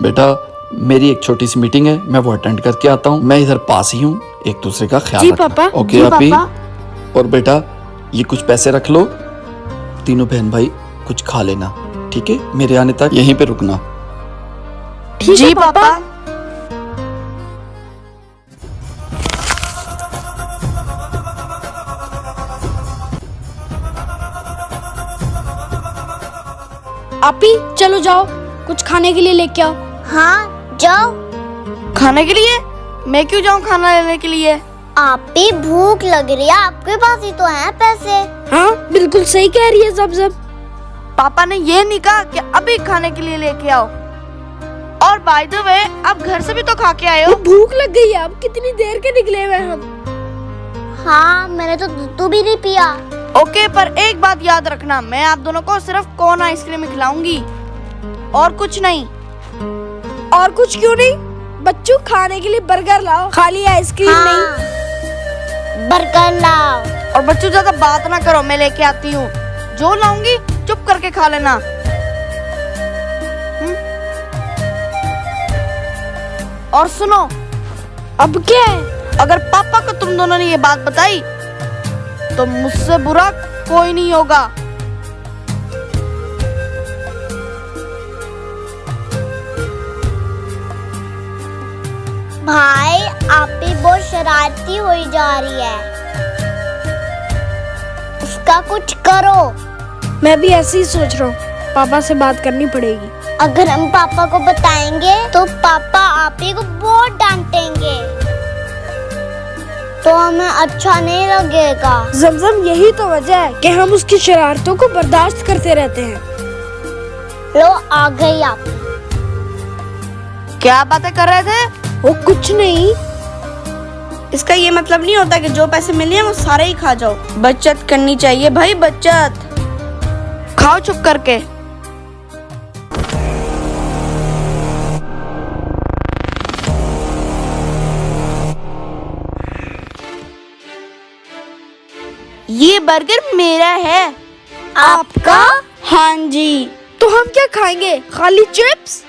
बेटा मेरी एक छोटी सी मीटिंग है, मैं वो अटेंड करके आता हूँ। मैं इधर पास ही हूँ, एक दूसरे का ख्याल जी रखना। पापा। ओके जी आपी। पापा। और बेटा ये कुछ पैसे रख लो, तीनों बहन भाई कुछ खा लेना, ठीक है? मेरे आने तक यहीं पे रुकना। जी पापा। आपी चलो जाओ, कुछ खाने के लिए लेके आओ। हाँ जाओ। खाने के लिए? मैं क्यों जाऊँ खाना लेने के लिए? आप भी भूख लग रही है, आपके पास ही तो हैं पैसे। हाँ बिल्कुल सही कह रही है जब पापा ने ये नहीं कहा कि अभी खाने के लिए लेके आओ। और बाय द वे आप घर से भी तो खा के आए हो। भूख लग गई है, अब कितनी देर के निकले हुए हम। हाँ मैंने तो दूध भी नहीं पिया। ओके पर एक बात याद रखना, मैं आप दोनों को सिर्फ कोन आइसक्रीम ही खिलाऊंगी और कुछ नहीं। और कुछ क्यों नहीं? बच्चों खाने के लिए बर्गर लाओ, खाली आइसक्रीम नहीं। बर्गर लाओ। और बच्चों ज्यादा बात ना करो, मैं लेके आती हूँ। जो लाऊंगी चुप करके खा लेना। और सुनो, अब क्या है, अगर पापा को तुम दोनों ने ये बात बताई तो मुझसे बुरा कोई नहीं होगा। भाई आप भी बहुत शरारती हुई जा रही है, उसका कुछ करो। मैं भी ऐसे ही सोच रहा हूँ, पापा से बात करनी पड़ेगी। अगर हम पापा को बताएंगे तो पापा आप ही को बहुत डांटेंगे, तो हमें अच्छा नहीं लगेगा। जमजम यही तो वजह है कि हम उसकी शरारतों को बर्दाश्त करते रहते हैं। लो आ गई आप। क्या बातें कर रहे थे? वो कुछ नहीं। इसका ये मतलब नहीं होता कि जो पैसे मिले हैं वो सारे ही खा जाओ। बचत करनी चाहिए भाई, बचत। खाओ चुप करके। ये बर्गर मेरा है। आपका? हाँ जी। तो हम क्या खाएंगे? खाली चिप्स?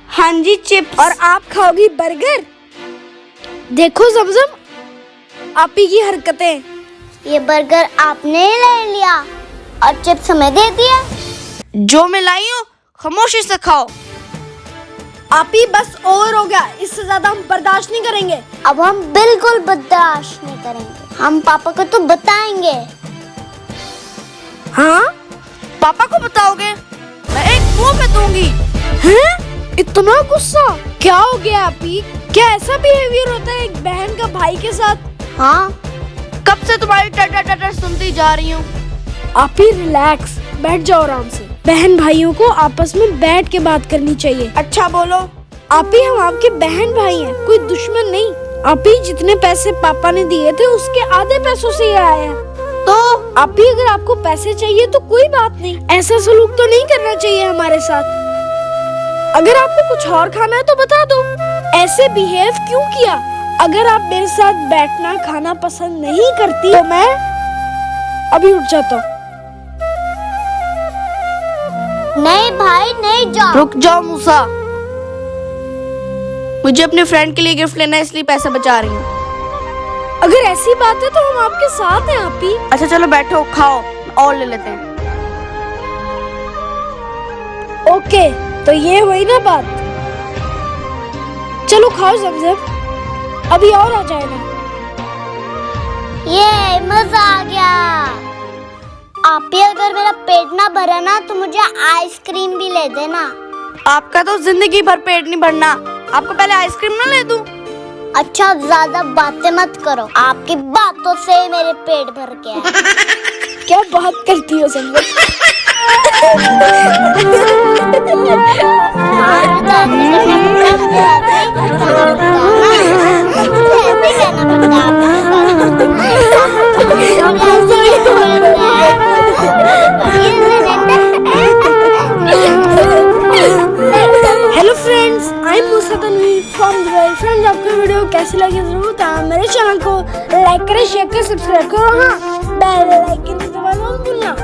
हाँ जी चिप्स। और आप खाओगी बर्गर? देखो जमजम आपी की हरकतें। ये बर्गर आपने ले लिया और चिप्स हमें दे दिया। जो मैं लाई हूँ खामोशी से खाओ। आपी बस ओवर हो गया, इससे ज्यादा हम बर्दाश्त नहीं करेंगे। अब हम बिल्कुल बर्दाश्त नहीं करेंगे, हम पापा को तो बताएंगे। हाँ पापा को बताओगे? मैं एक मुंह पे दूंगी। हैं? इतना गुस्सा क्या हो गया आपी? क्या ऐसा बिहेवियर होता है एक बहन का भाई के साथ? हाँ कब से तुम्हारी टटर टटर सुनती जा रही हूँ। आपी रिलैक्स, बैठ जाओ आराम से। बहन भाइयों को आपस में बैठ के बात करनी चाहिए। अच्छा बोलो। आपी हम आपके बहन भाई हैं, कोई दुश्मन नहीं। आपी जितने पैसे पापा ने दिए थे उसके आधे पैसों से ये आए हैं। तो आपी अगर आपको पैसे चाहिए तो कोई बात नहीं, ऐसा सलूक तो नहीं करना चाहिए हमारे साथ। अगर आपको कुछ और खाना है तो बता दो, ऐसे बिहेव क्यों किया? अगर आप मेरे साथ बैठना खाना पसंद नहीं करती तो मैं अभी उठ जाता हूँ। नहीं भाई नहीं जाओ। रुक जाओ मूसा, मुझे अपने फ्रेंड के लिए गिफ्ट लेना है इसलिए पैसे बचा रही हूँ। अगर ऐसी बात है तो हम आपके साथ हैं आपी। अच्छा चलो बैठो खाओ, और ले लेते हैं। ओके तो ये हुई ना बात। चलो खाओ जमजम, अभी और आ जाएगा। ये मजा आ गया। आप ही अगर मेरा पेट ना भरा ना तो मुझे आइसक्रीम भी ले देना। आपका तो जिंदगी भर पेट नहीं भरना, आपको पहले आइसक्रीम ना ले दूं? अच्छा ज्यादा बातें मत करो, आपकी बातों से मेरे पेट भर गया। क्या बात करती हो Zamzam? Hello friends, I am Musa Tanveer from Dubai. Friends आपको वीडियो कैसी लगी जरूर बताना। मेरे चैनल को लाइक करें, शेयर करें, सब्सक्राइब करो। हाँ बेल आइकन दबाना मत भूलना।